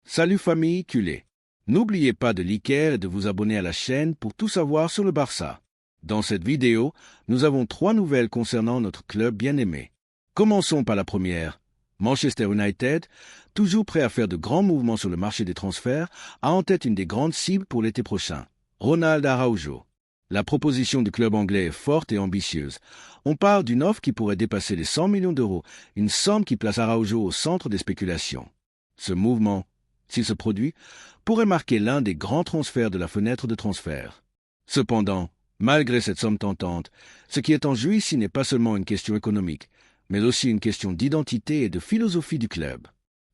Salut famille culée. N'oubliez pas de liker et de vous abonner à la chaîne pour tout savoir sur le Barça. Dans cette vidéo, nous avons 3 nouvelles concernant notre club bien-aimé. Commençons par la première. Manchester United, toujours prêt à faire de grands mouvements sur le marché des transferts, a en tête une des grandes cibles pour l'été prochain, Ronald Araujo. La proposition du club anglais est forte et ambitieuse. On parle d'une offre qui pourrait dépasser les 100 millions d'euros, une somme qui place Araujo au centre des spéculations. Ce mouvement, s'il se produit, pourrait marquer l'un des grands transferts de la fenêtre de transfert. Cependant, malgré cette somme tentante, ce qui est en jeu ici n'est pas seulement une question économique, mais aussi une question d'identité et de philosophie du club.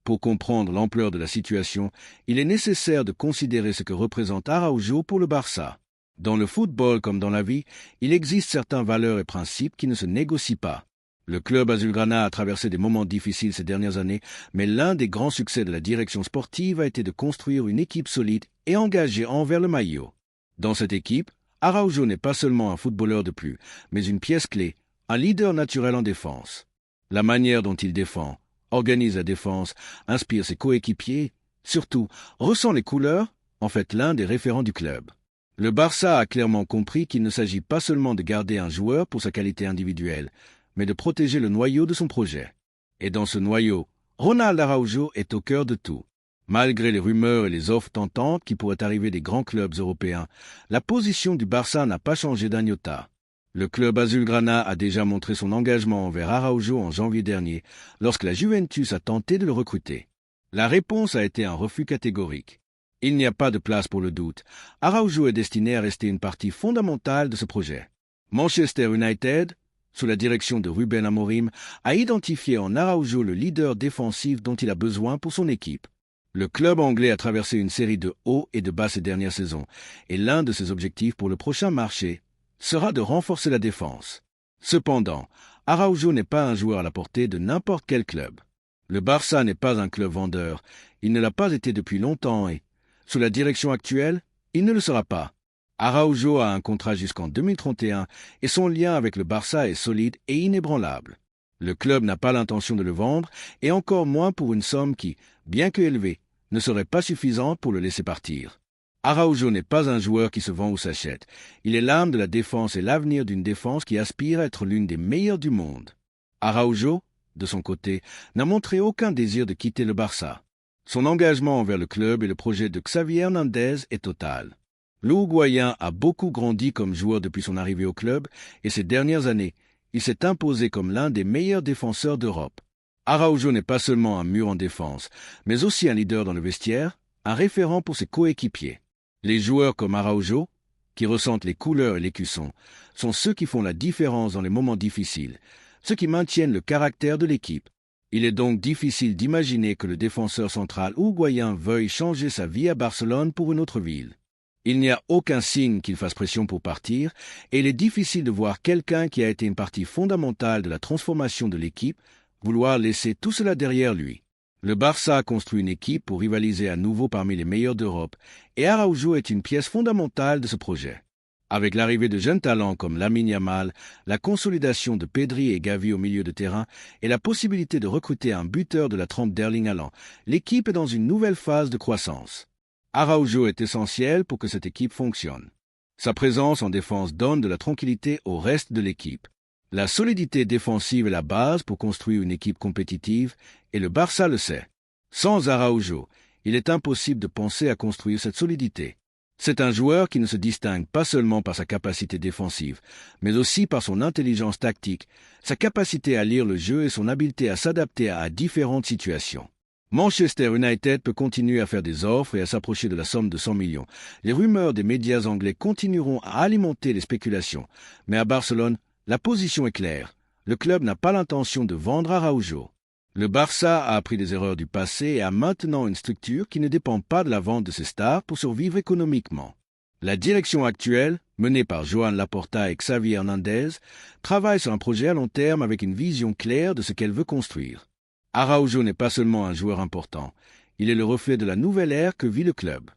Pour comprendre l'ampleur de la situation, il est nécessaire de considérer ce que représente Araujo pour le Barça. Dans le football comme dans la vie, il existe certaines valeurs et principes qui ne se négocient pas. Le club azulgrana a traversé des moments difficiles ces dernières années, mais l'un des grands succès de la direction sportive a été de construire une équipe solide et engagée envers le maillot. Dans cette équipe, Araujo n'est pas seulement un footballeur de plus, mais une pièce clé, un leader naturel en défense. La manière dont il défend, organise la défense, inspire ses coéquipiers, surtout, ressent les couleurs, en fait l'un des référents du club. Le Barça a clairement compris qu'il ne s'agit pas seulement de garder un joueur pour sa qualité individuelle, mais de protéger le noyau de son projet. Et dans ce noyau, Ronald Araujo est au cœur de tout. Malgré les rumeurs et les offres tentantes qui pourraient arriver des grands clubs européens, la position du Barça n'a pas changé d'un iota. Le club azulgrana a déjà montré son engagement envers Araujo en janvier dernier, lorsque la Juventus a tenté de le recruter. La réponse a été un refus catégorique. Il n'y a pas de place pour le doute. Araujo est destiné à rester une partie fondamentale de ce projet. Manchester United, sous la direction de Ruben Amorim, a identifié en Araujo le leader défensif dont il a besoin pour son équipe. Le club anglais a traversé une série de hauts et de bas ces dernières saisons, et l'un de ses objectifs pour le prochain marché sera de renforcer la défense. Cependant, Araujo n'est pas un joueur à la portée de n'importe quel club. Le Barça n'est pas un club vendeur, il ne l'a pas été depuis longtemps et, sous la direction actuelle, il ne le sera pas. Araujo a un contrat jusqu'en 2031 et son lien avec le Barça est solide et inébranlable. Le club n'a pas l'intention de le vendre et encore moins pour une somme qui, bien que élevée, ne serait pas suffisante pour le laisser partir. Araujo n'est pas un joueur qui se vend ou s'achète. Il est l'âme de la défense et l'avenir d'une défense qui aspire à être l'une des meilleures du monde. Araujo, de son côté, n'a montré aucun désir de quitter le Barça. Son engagement envers le club et le projet de Xavi Hernandez est total. L'Uruguayen a beaucoup grandi comme joueur depuis son arrivée au club et ces dernières années, il s'est imposé comme l'un des meilleurs défenseurs d'Europe. Araujo n'est pas seulement un mur en défense, mais aussi un leader dans le vestiaire, un référent pour ses coéquipiers. Les joueurs comme Araujo, qui ressentent les couleurs et l'écusson, sont ceux qui font la différence dans les moments difficiles, ceux qui maintiennent le caractère de l'équipe. Il est donc difficile d'imaginer que le défenseur central uruguayen veuille changer sa vie à Barcelone pour une autre ville. Il n'y a aucun signe qu'il fasse pression pour partir, et il est difficile de voir quelqu'un qui a été une partie fondamentale de la transformation de l'équipe vouloir laisser tout cela derrière lui. Le Barça a construit une équipe pour rivaliser à nouveau parmi les meilleurs d'Europe, et Araujo est une pièce fondamentale de ce projet. Avec l'arrivée de jeunes talents comme Lamine Yamal, la consolidation de Pedri et Gavi au milieu de terrain et la possibilité de recruter un buteur de la trempe d'Erling Haaland, l'équipe est dans une nouvelle phase de croissance. Araujo est essentiel pour que cette équipe fonctionne. Sa présence en défense donne de la tranquillité au reste de l'équipe. La solidité défensive est la base pour construire une équipe compétitive et le Barça le sait. Sans Araujo, il est impossible de penser à construire cette solidité. C'est un joueur qui ne se distingue pas seulement par sa capacité défensive, mais aussi par son intelligence tactique, sa capacité à lire le jeu et son habileté à s'adapter à différentes situations. Manchester United peut continuer à faire des offres et à s'approcher de la somme de 100 millions. Les rumeurs des médias anglais continueront à alimenter les spéculations, mais à Barcelone, la position est claire. Le club n'a pas l'intention de vendre Araujo. Le Barça a appris des erreurs du passé et a maintenant une structure qui ne dépend pas de la vente de ses stars pour survivre économiquement. La direction actuelle, menée par Joan Laporta et Xavi Hernandez, travaille sur un projet à long terme avec une vision claire de ce qu'elle veut construire. Araujo n'est pas seulement un joueur important, il est le reflet de la nouvelle ère que vit le club.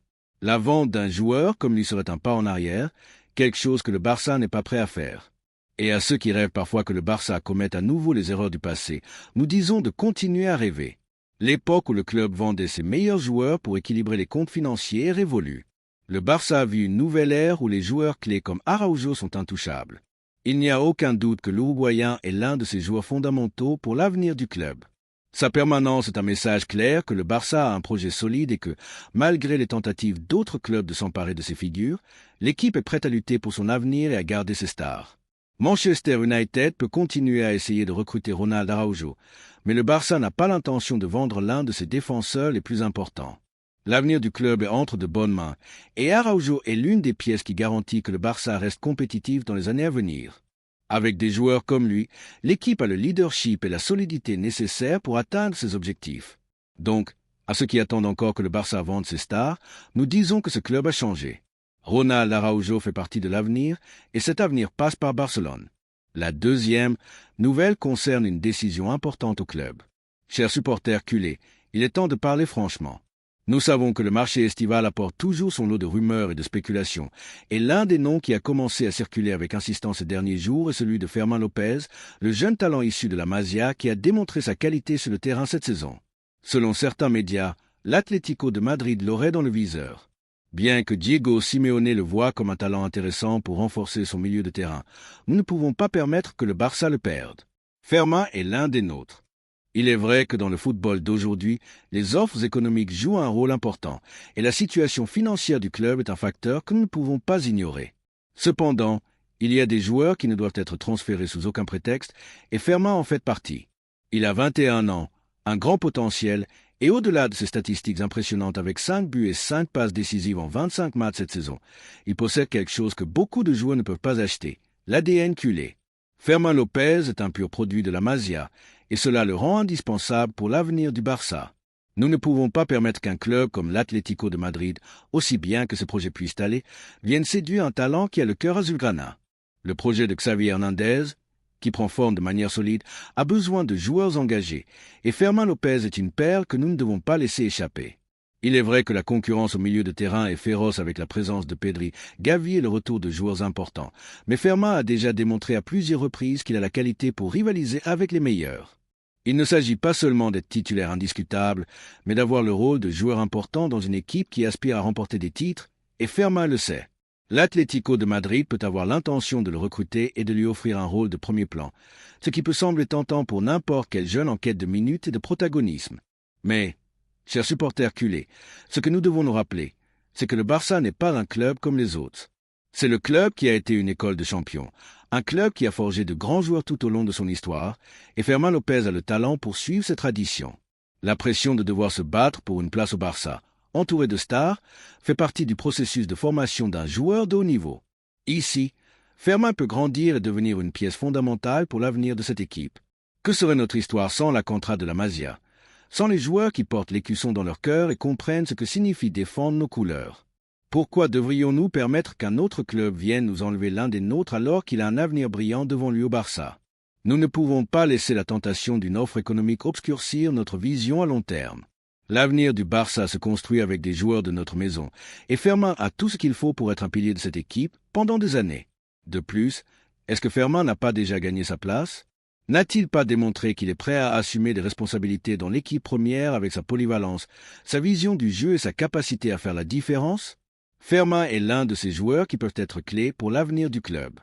La vente d'un joueur comme lui serait un pas en arrière, quelque chose que le Barça n'est pas prêt à faire. Et à ceux qui rêvent parfois que le Barça commette à nouveau les erreurs du passé, nous disons de continuer à rêver. L'époque où le club vendait ses meilleurs joueurs pour équilibrer les comptes financiers est révolue. Le Barça a vu une nouvelle ère où les joueurs clés comme Araujo sont intouchables. Il n'y a aucun doute que l'Uruguayen est l'un de ces joueurs fondamentaux pour l'avenir du club. Sa permanence est un message clair que le Barça a un projet solide et que, malgré les tentatives d'autres clubs de s'emparer de ses figures, l'équipe est prête à lutter pour son avenir et à garder ses stars. Manchester United peut continuer à essayer de recruter Ronald Araujo, mais le Barça n'a pas l'intention de vendre l'un de ses défenseurs les plus importants. L'avenir du club est entre de bonnes mains, et Araujo est l'une des pièces qui garantit que le Barça reste compétitif dans les années à venir. Avec des joueurs comme lui, l'équipe a le leadership et la solidité nécessaires pour atteindre ses objectifs. Donc, à ceux qui attendent encore que le Barça vende ses stars, nous disons que ce club a changé. Ronald Araujo fait partie de l'avenir, et cet avenir passe par Barcelone. La deuxième nouvelle concerne une décision importante au club. Chers supporters culés, il est temps de parler franchement. Nous savons que le marché estival apporte toujours son lot de rumeurs et de spéculations, et l'un des noms qui a commencé à circuler avec insistance ces derniers jours est celui de Fermín López, le jeune talent issu de la Masia qui a démontré sa qualité sur le terrain cette saison. Selon certains médias, l'Atlético de Madrid l'aurait dans le viseur. Bien que Diego Simeone le voie comme un talent intéressant pour renforcer son milieu de terrain, nous ne pouvons pas permettre que le Barça le perde. Fermín est l'un des nôtres. Il est vrai que dans le football d'aujourd'hui, les offres économiques jouent un rôle important et la situation financière du club est un facteur que nous ne pouvons pas ignorer. Cependant, il y a des joueurs qui ne doivent être transférés sous aucun prétexte et Fermín en fait partie. Il a 21 ans, un grand potentiel et au-delà de ses statistiques impressionnantes avec 5 buts et 5 passes décisives en 25 matchs cette saison, il possède quelque chose que beaucoup de joueurs ne peuvent pas acheter, l'ADN culé. Fermín López est un pur produit de la Masia et cela le rend indispensable pour l'avenir du Barça. Nous ne pouvons pas permettre qu'un club comme l'Atlético de Madrid, aussi bien que ce projet puisse aller, vienne séduire un talent qui a le cœur azulgrana. Le projet de Xavi Hernández, qui prend forme de manière solide, a besoin de joueurs engagés, et Fermín López est une perle que nous ne devons pas laisser échapper. Il est vrai que la concurrence au milieu de terrain est féroce avec la présence de Pedri, Gavi et le retour de joueurs importants, mais Fermín a déjà démontré à plusieurs reprises qu'il a la qualité pour rivaliser avec les meilleurs. Il ne s'agit pas seulement d'être titulaire indiscutable, mais d'avoir le rôle de joueur important dans une équipe qui aspire à remporter des titres, et Fermín le sait. L'Atlético de Madrid peut avoir l'intention de le recruter et de lui offrir un rôle de premier plan, ce qui peut sembler tentant pour n'importe quel jeune en quête de minutes et de protagonisme. Mais, chers supporters culés, ce que nous devons nous rappeler, c'est que le Barça n'est pas un club comme les autres. C'est le club qui a été une école de champions, un club qui a forgé de grands joueurs tout au long de son histoire, et Fermín López a le talent pour suivre cette tradition. La pression de devoir se battre pour une place au Barça, entouré de stars, fait partie du processus de formation d'un joueur de haut niveau. Ici, Fermín peut grandir et devenir une pièce fondamentale pour l'avenir de cette équipe. Que serait notre histoire sans la Contra de la Masia, sans les joueurs qui portent l'écusson dans leur cœur et comprennent ce que signifie défendre nos couleurs? Pourquoi devrions-nous permettre qu'un autre club vienne nous enlever l'un des nôtres alors qu'il a un avenir brillant devant lui au Barça? Nous ne pouvons pas laisser la tentation d'une offre économique obscurcir notre vision à long terme. L'avenir du Barça se construit avec des joueurs de notre maison, et Fermín a tout ce qu'il faut pour être un pilier de cette équipe pendant des années. De plus, est-ce que Fermín n'a pas déjà gagné sa place? N'a-t-il pas démontré qu'il est prêt à assumer des responsabilités dans l'équipe première avec sa polyvalence, sa vision du jeu et sa capacité à faire la différence? Fermín est l'un de ces joueurs qui peuvent être clés pour l'avenir du club.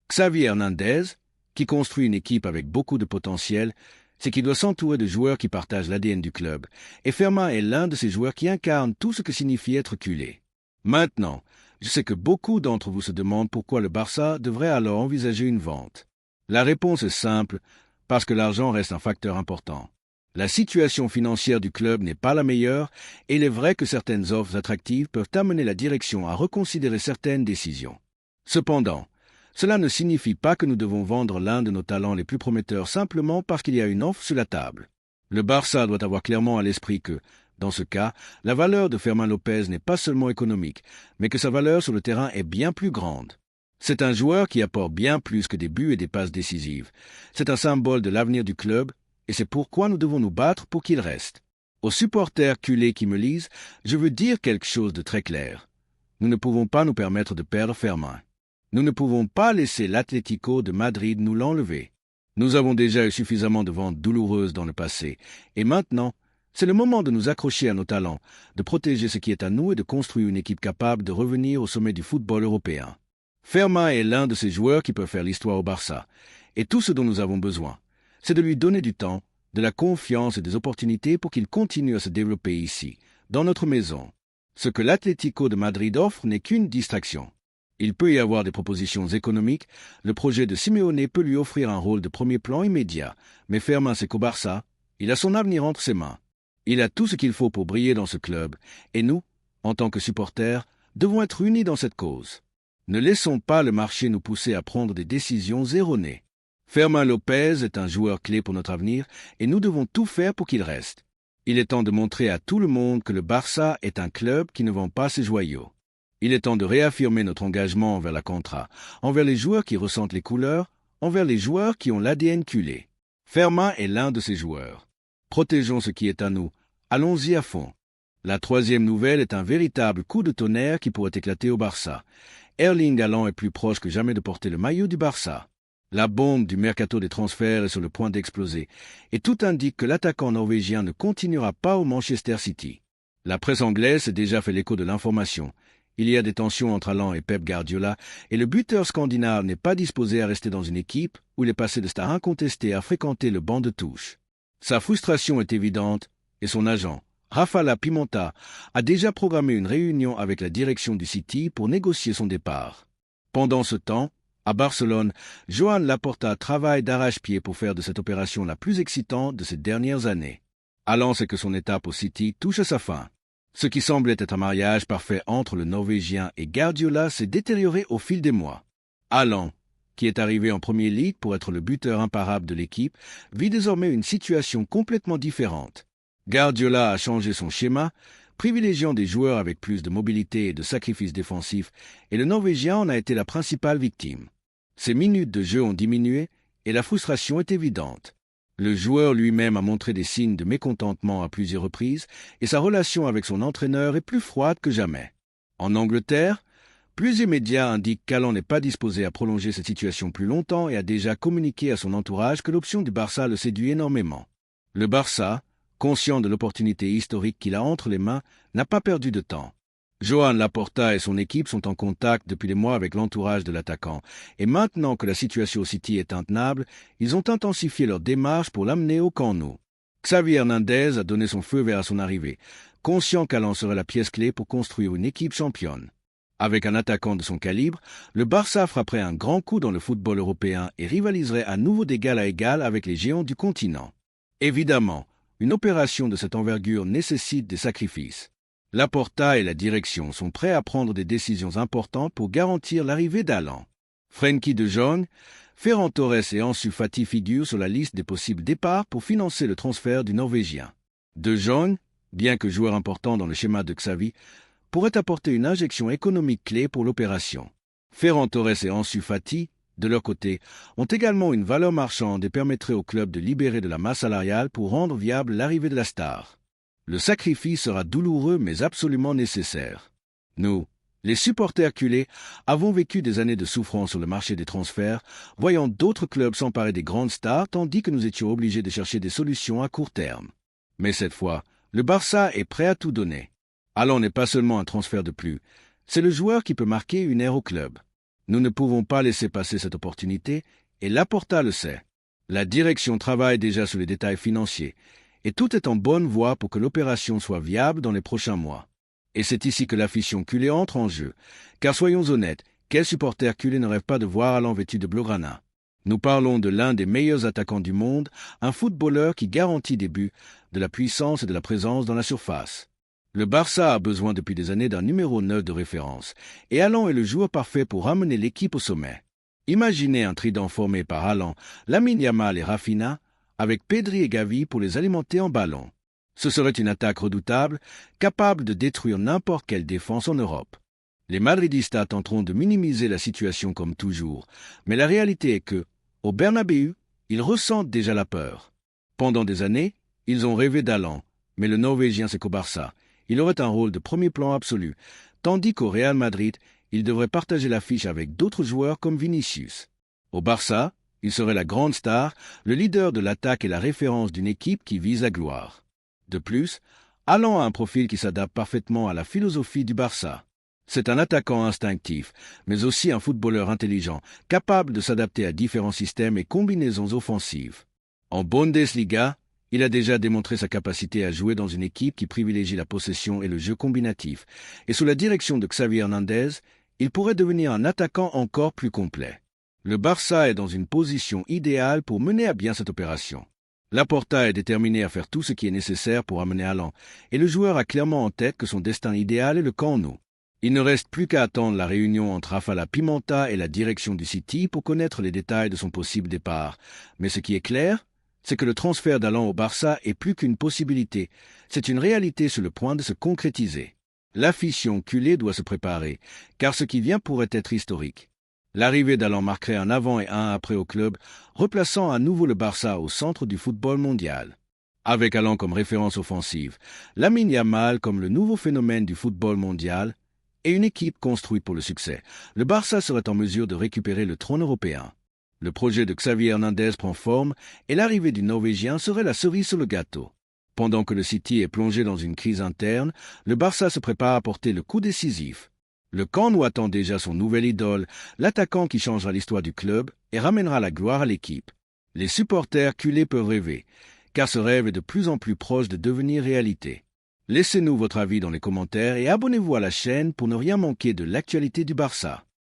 Xavi Hernández, qui construit une équipe avec beaucoup de potentiel, c'est qu'il doit s'entourer de joueurs qui partagent l'ADN du club, et Fermín est l'un de ces joueurs qui incarnent tout ce que signifie être culé. Maintenant, je sais que beaucoup d'entre vous se demandent pourquoi le Barça devrait alors envisager une vente. La réponse est simple, parce que l'argent reste un facteur important. La situation financière du club n'est pas la meilleure et il est vrai que certaines offres attractives peuvent amener la direction à reconsidérer certaines décisions. Cependant, cela ne signifie pas que nous devons vendre l'un de nos talents les plus prometteurs simplement parce qu'il y a une offre sur la table. Le Barça doit avoir clairement à l'esprit que, dans ce cas, la valeur de Fermín López n'est pas seulement économique, mais que sa valeur sur le terrain est bien plus grande. C'est un joueur qui apporte bien plus que des buts et des passes décisives. C'est un symbole de l'avenir du club, et c'est pourquoi nous devons nous battre pour qu'il reste. Aux supporters culés qui me lisent, je veux dire quelque chose de très clair. Nous ne pouvons pas nous permettre de perdre Fermín. Nous ne pouvons pas laisser l'Atlético de Madrid nous l'enlever. Nous avons déjà eu suffisamment de ventes douloureuses dans le passé, et maintenant, C'est le moment de nous accrocher à nos talents, de protéger ce qui est à nous et de construire une équipe capable de revenir au sommet du football européen. Fermin est l'un de ces joueurs qui peuvent faire l'histoire au Barça. Et tout ce dont nous avons besoin, c'est de lui donner du temps, de la confiance et des opportunités pour qu'il continue à se développer ici, dans notre maison. Ce que l'Atlético de Madrid offre n'est qu'une distraction. Il peut y avoir des propositions économiques, le projet de Simeone peut lui offrir un rôle de premier plan immédiat, mais Fermin sait qu'au Barça, il a son avenir entre ses mains. Il a tout ce qu'il faut pour briller dans ce club, et nous, en tant que supporters, devons être unis dans cette cause. Ne laissons pas le marché nous pousser à prendre des décisions erronées. Fermin Lopez est un joueur clé pour notre avenir, et nous devons tout faire pour qu'il reste. Il est temps de montrer à tout le monde que le Barça est un club qui ne vend pas ses joyaux. Il est temps de réaffirmer notre engagement envers la Contra, envers les joueurs qui ressentent les couleurs, envers les joueurs qui ont l'ADN culé. Fermin est l'un de ces joueurs. Protégeons ce qui est à nous. Allons-y à fond. La troisième nouvelle est un véritable coup de tonnerre qui pourrait éclater au Barça. Erling Haaland est plus proche que jamais de porter le maillot du Barça. La bombe du mercato des transferts est sur le point d'exploser, et tout indique que l'attaquant norvégien ne continuera pas au Manchester City. La presse anglaise s'est déjà fait l'écho de l'information. Il y a des tensions entre Haaland et Pep Guardiola, et le buteur scandinave n'est pas disposé à rester dans une équipe où il est passé de star incontesté à fréquenter le banc de touche. Sa frustration est évidente, et son agent, Rafaela Pimenta, a déjà programmé une réunion avec la direction du City pour négocier son départ. Pendant ce temps, à Barcelone, Joan Laporta travaille d'arrache-pied pour faire de cette opération la plus excitante de ces dernières années. Haaland sait que son étape au City touche à sa fin. Ce qui semblait être un mariage parfait entre le Norvégien et Guardiola s'est détérioré au fil des mois. Haaland, qui est arrivé en Premier League pour être le buteur imparable de l'équipe, vit désormais une situation complètement différente. Guardiola a changé son schéma, privilégiant des joueurs avec plus de mobilité et de sacrifices défensifs, et le Norvégien en a été la principale victime. Ses minutes de jeu ont diminué, et la frustration est évidente. Le joueur lui-même a montré des signes de mécontentement à plusieurs reprises, et sa relation avec son entraîneur est plus froide que jamais. En Angleterre, plusieurs médias indiquent qu'Haaland n'est pas disposé à prolonger cette situation plus longtemps et a déjà communiqué à son entourage que l'option du Barça le séduit énormément. Le Barça, conscient de l'opportunité historique qu'il a entre les mains, n'a pas perdu de temps. Joan Laporta et son équipe sont en contact depuis des mois avec l'entourage de l'attaquant, et maintenant que la situation au City est intenable, ils ont intensifié leur démarche pour l'amener au Camp Nou. Xavi Hernandez a donné son feu vert à son arrivée, conscient qu'Haaland serait la pièce clé pour construire une équipe championne. Avec un attaquant de son calibre, le Barça frapperait un grand coup dans le football européen et rivaliserait à nouveau d'égal à égal avec les géants du continent. Évidemment, une opération de cette envergure nécessite des sacrifices. Laporta et la direction sont prêts à prendre des décisions importantes pour garantir l'arrivée d'Haaland. Frenkie de Jong, Ferran Torres et Ansu Fati figurent sur la liste des possibles départs pour financer le transfert du Norvégien. De Jong, bien que joueur important dans le schéma de Xavi, pourrait apporter une injection économique clé pour l'opération. Ferran Torres et Ansu Fati, de leur côté, ont également une valeur marchande et permettraient au club de libérer de la masse salariale pour rendre viable l'arrivée de la star. Le sacrifice sera douloureux mais absolument nécessaire. Nous, les supporters culés, avons vécu des années de souffrance sur le marché des transferts, voyant d'autres clubs s'emparer des grandes stars tandis que nous étions obligés de chercher des solutions à court terme. Mais cette fois, le Barça est prêt à tout donner. Haaland n'est pas seulement un transfert de plus, c'est le joueur qui peut marquer une ère au club. Nous ne pouvons pas laisser passer cette opportunité, et Laporta le sait. La direction travaille déjà sur les détails financiers, et tout est en bonne voie pour que l'opération soit viable dans les prochains mois. Et c'est ici que l'affection culée entre en jeu, car soyons honnêtes, quel supporter culé ne rêve pas de voir Haaland vêtu de blaugrana? Nous parlons de l'un des meilleurs attaquants du monde, un footballeur qui garantit des buts, de la puissance et de la présence dans la surface. Le Barça a besoin depuis des années d'un numéro 9 de référence, et Haaland est le joueur parfait pour ramener l'équipe au sommet. Imaginez un trident formé par Haaland, Lamine Yamal et Rafinha, avec Pedri et Gavi pour les alimenter en ballon. Ce serait une attaque redoutable, capable de détruire n'importe quelle défense en Europe. Les Madridistas tenteront de minimiser la situation comme toujours, mais la réalité est que, au Bernabéu, ils ressentent déjà la peur. Pendant des années, ils ont rêvé d'Haaland, mais le Norvégien sait qu'au Barça, il aurait un rôle de premier plan absolu, tandis qu'au Real Madrid, il devrait partager l'affiche avec d'autres joueurs comme Vinicius. Au Barça, il serait la grande star, le leader de l'attaque et la référence d'une équipe qui vise la gloire. De plus, Haaland a un profil qui s'adapte parfaitement à la philosophie du Barça. C'est un attaquant instinctif, mais aussi un footballeur intelligent, capable de s'adapter à différents systèmes et combinaisons offensives. En Bundesliga, il a déjà démontré sa capacité à jouer dans une équipe qui privilégie la possession et le jeu combinatif, et sous la direction de Xavi Hernandez, il pourrait devenir un attaquant encore plus complet. Le Barça est dans une position idéale pour mener à bien cette opération. Laporta est déterminé à faire tout ce qui est nécessaire pour amener Haaland, et le joueur a clairement en tête que son destin idéal est le Camp Nou. Il ne reste plus qu'à attendre la réunion entre Rafaela Pimenta et la direction du City pour connaître les détails de son possible départ. Mais ce qui est clair, c'est que le transfert d'Haaland au Barça est plus qu'une possibilité, c'est une réalité sur le point de se concrétiser. L'afición culée doit se préparer, car ce qui vient pourrait être historique. L'arrivée d'Haaland marquerait un avant et un après au club, replaçant à nouveau le Barça au centre du football mondial. Avec Haaland comme référence offensive, Lamine Yamal comme le nouveau phénomène du football mondial, et une équipe construite pour le succès, le Barça serait en mesure de récupérer le trône européen. Le projet de Xavi Hernandez prend forme et l'arrivée du Norvégien serait la cerise sur le gâteau. Pendant que le City est plongé dans une crise interne, le Barça se prépare à porter le coup décisif. Le Camp Nou attend déjà son nouvel idole, l'attaquant qui changera l'histoire du club et ramènera la gloire à l'équipe. Les supporters culés peuvent rêver, car ce rêve est de plus en plus proche de devenir réalité. Laissez-nous votre avis dans les commentaires et abonnez-vous à la chaîne pour ne rien manquer de l'actualité du Barça.